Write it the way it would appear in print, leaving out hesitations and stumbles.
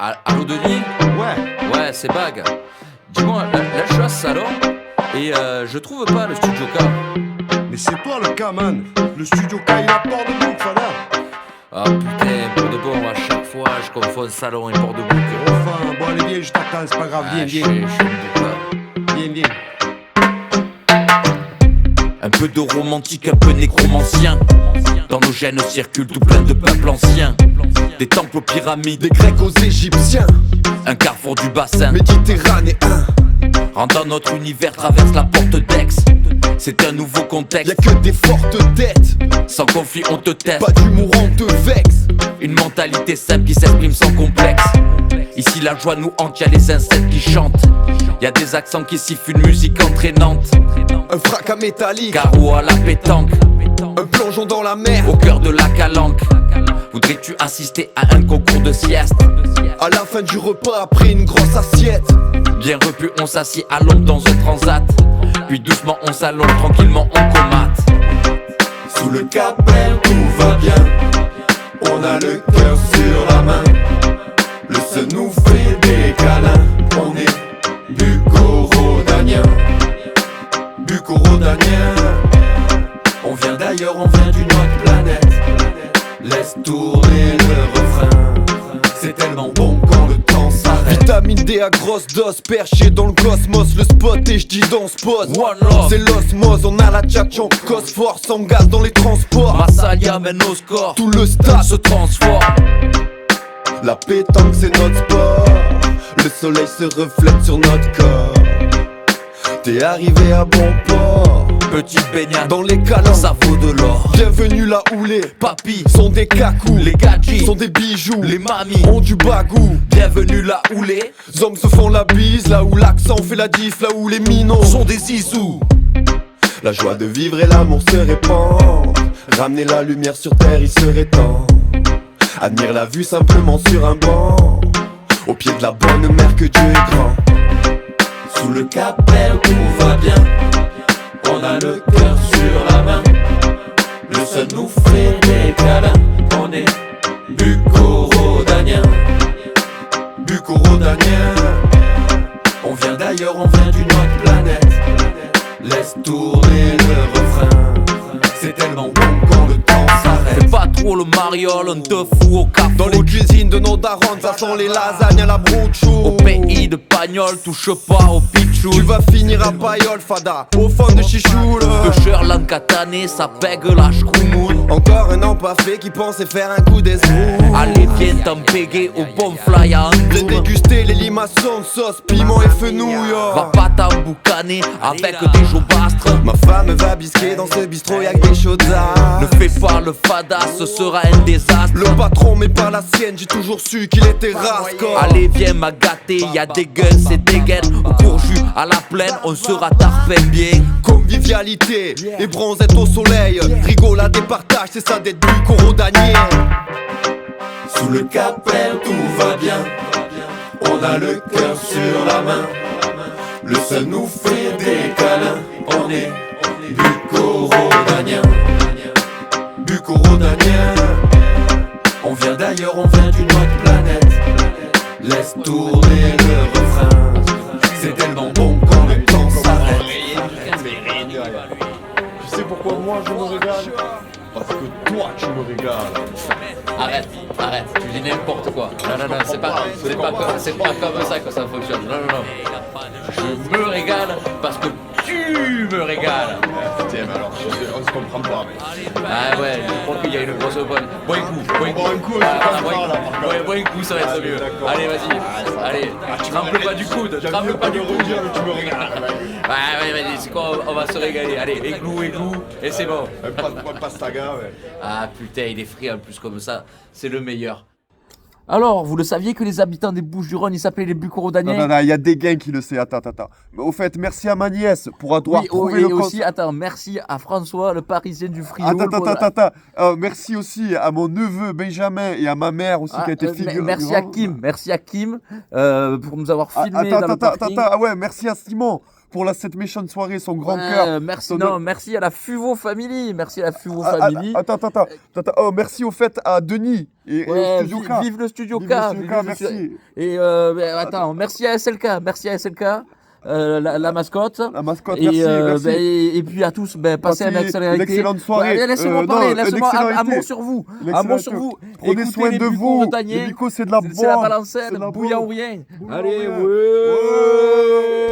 Allô Denis? Ouais, c'est Bag. Dis-moi, là je suis à ce salon et je trouve pas le studio K. Mais c'est toi le K, man. Le studio K, il a port de bouc, fada. Ah putain, pour de bon, à chaque fois je confonds salon et port de bouc. Enfin, bon allez, viens, je t'attends, c'est pas grave, viens, Je viens. suis une bouca. Viens, viens. Un peu de romantique, un peu nécromancien. Dans nos gènes circulent tout plein de peuples anciens. Des temples aux pyramides, Des Grecs aux Égyptiens, un carrefour du bassin. méditerranéen. Rendant notre univers traverse la porte d'Aix. C'est un nouveau Y'a contexte. que des fortes têtes, Sans conflit on te teste. pas d'humour, on te vexe. Une mentalité simple qui s'exprime sans complexe. Ici la joie nous hante, y'a les insectes qui chantent. Y'a des accents qui sifflent une musique entraînante. Un fracas métallique, Carreau à la pétanque, un plongeon dans la mer. au cœur de la calanque. Voudrais-tu assister à un concours de sieste? À la fin du repas, après une grosse assiette. Bien repu, on s'assied à l'ombre dans un transat. Puis doucement on s'allonge, tranquillement on comate. Sous le capel, tout va bien. On a le cœur sur la main. Le se nous fait des câlins. On est bucco-rhodaniens. Bucco-rhodaniens. On vient d'ailleurs, on vient d'une autre planète. Laisse tourner le refrain. C'est tellement bon quand le temps s'arrête. Vitamine D à grosse dose, perché dans le cosmos. Le spot et j'dis dans ce pose. One love. C'est l'osmose, on a la tchatchon. Cosphore sans gaz dans les transports. Massalia mène au score, Tout le stade se transforme. La pétanque c'est notre sport. Le soleil se reflète sur notre corps. T'es arrivé à bon port. Petite baignade, Dans les calanques, ça vaut de l'or. bienvenue là où les Papy, sont des cacous. les gadgets, sont des bijoux. les mamies, ont du bagou. bienvenue là où les Hommes se font la bise, là où l'accent fait la diff, là où les minots sont des zizous. La joie de vivre et l'amour se répandent. Ramener la lumière sur terre, il serait temps. Admire la vue simplement sur un banc. Au pied de la bonne mère que Dieu est grand. Sous le capel, tout va bien. On a le cœur sur la main. Le sol nous fait des câlins. On est bucco-rhodaniens. Bucco-rhodaniens. On vient d'ailleurs, on vient d'une autre planète. Laisse tourner le refrain. C'est tellement bon quand le temps s'arrête. Fais pas trop le mariole, on te fout au café. Dans les cuisines de nos darons, ça sent les lasagnes à la broutchou. Au pays de Pagnol, touche pas au pichou. Tu vas finir à Païol, fada, au fond de Chichoule. Pêcheur l'encatané, ça pègue la chkoumoune. Encore un an pas fait qui pensait faire un coup d'escroc. Allez viens t'embéguer au bon fly à Les Andour. déguster les limaçons, sauce, piment et fenouil. Va pas t'emboucaner avec des jaubastres. Ma femme va bisquer dans ce bistrot, y'a que des chaudards. Ne fais pas le fada, ce sera un désastre. Le patron met pas la sienne, j'ai toujours su qu'il était rascal. Allez viens m'a gâté, y'a des guns, c'est des gaines. Au courju, à la plaine, on sera tarpin bien. Convivialité et bronzette au soleil. Rigolade et partage, c'est ça d'être bucco-rhodanien. Sous le capel, tout va bien. On a le cœur sur la main. Le sol nous fait des câlins. On est bucco-rhodaniens. Bucco-rhodaniens. On vient d'ailleurs, on vient d'une autre planète. Laisse tourner le refrain. C'est tellement bon quand le temps s'arrête. Tu sais pourquoi moi je me régale? Parce que toi tu me régales. Arrête, arrête, tu dis n'importe quoi. Non, c'est pas comme ça que ça fonctionne. Non. Je me régale parce que tu me régales. Putain, mais alors on se comprend pas, mec. Ah ouais, je crois qu'il y a une grosse bonne. Bois un coup. Bois un coup, Ah, c'est comme bois ça, un là, coup. par contre. Ouais, bois un coup, ça va être mieux. d'accord. Allez, vas-y. Allez, tremble pas du coude, tremble pas du coude. Tu me régales. Ouais, vas-y, c'est quoi, on va se régaler. Allez, églou, et c'est bon. Pastaga, ouais. Ah putain, il est frit en plus comme ça, c'est le meilleur. Alors, vous le saviez que les habitants des Bouches-du-Rhône, ils s'appelaient les Bucco-Rhodaniens? Non, il y a des gains qui le sait. Attends. Mais au fait, merci à ma nièce pour avoir Oui, trouvé et le compte. aussi, attends, merci à François, le Parisien du Friot. Attends. Merci aussi à mon neveu Benjamin et à ma mère aussi qui a été figurante. Merci à Kim, pour nous avoir filmé dans le parking. Attends. Ah ouais, merci à Simon pour cette méchante soirée, son grand Ouais, cœur. merci, merci à la Fuvo Family. Merci à la Fuvo Ah, Family. attends. Oh, merci au fait à Denis et Ouais, au Studio K. vive le Studio K. Vive le Studio K, vive le merci. Studio- Et attends, merci à SLK. Merci à SLK. La mascotte. La mascotte, Et, merci. et puis à tous, passez une excellente une excellente soirée. Ouais, laissez-moi Non, parler, une laissez-moi excellente un mot été. sur vous. Une Un mot excellente sur été. vous. Prenez Écoutez soin les de Bucco vous. Montagnier. Les Bucco, c'est de la C'est la bombe. balancelle, C'est de la bouillant bombe. ou rien. Bouillant Allez, ou rien. ouais. Ouais.